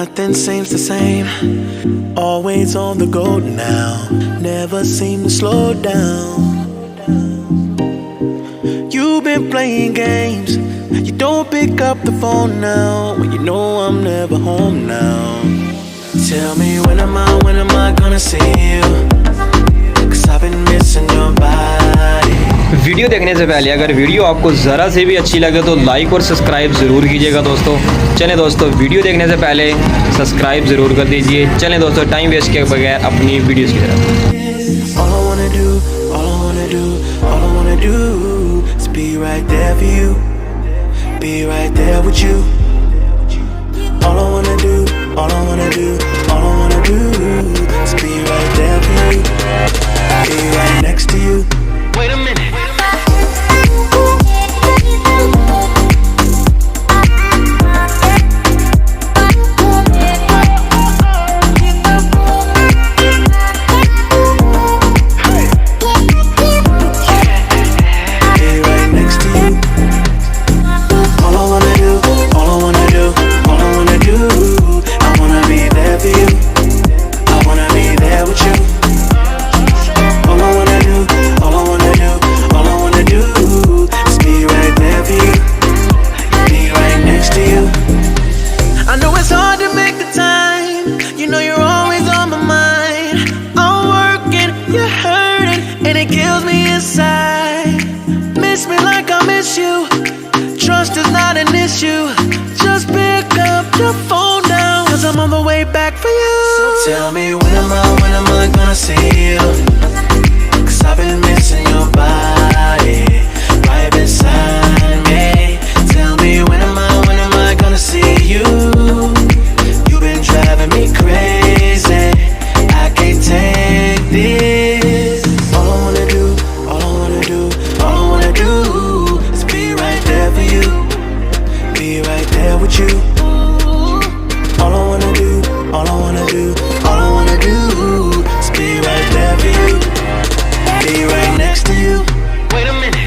Nothing seems the same. Always on the go now. Never seem to slow down. You've been playing games. You don't pick up the phone now when you know I'm never home now. Tell me when am I gonna see you? 'Cause I've been missing your body. Video देखने से पहले अगर video आपको ज़रा से भी अच्छी लगे तो लाइक और सब्सक्राइब ज़रूर कीजिएगा दोस्तों। चलें दोस्तों, वीडियो देखने से पहले सब्सक्राइब ज़रूर कर दीजिए। चलें दोस्तों, टाइम वेस्ट किए बगैर अपनी वीडियोस की तरफ। All I wanna do, all I wanna do, all I wanna do is be right there for you, be right there with you. All I wanna do, all I wanna do, all I wanna do is be right there for you, be right next to you. Wait a minute. Miss me like I miss you. Trust is not an issue. Just pick up your phone now, 'cause I'm on the way back for you. So tell me when am I gonna see you? 'Cause I've been missing your body right beside me. Tell me when am I gonna see you? You've been driving me crazy. I can't take this. All I wanna do, all I wanna do, all I wanna do is be right there for you, be right there with you. All I wanna do, all I wanna do, all I wanna do is be right there for you, be right next to you. Wait a minute.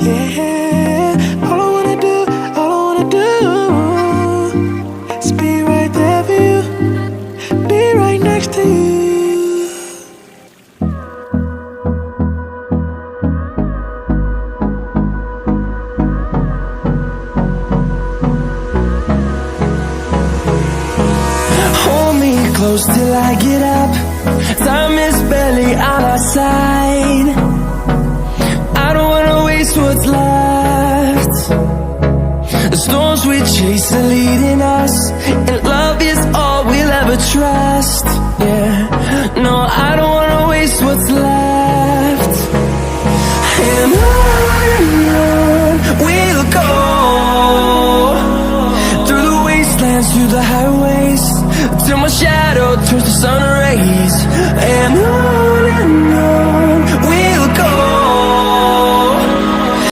Yeah, all I wanna do, all I wanna do is be right there for you, be right next to you. Hold me close till I get up. Time is barely on our side. What's left? The storms we chase are leading us, and love is all we'll ever trust. Yeah, no, I don't wanna waste what's left. And on we'll go, through the wastelands, through the highways, till my shadow turns to sun rays. And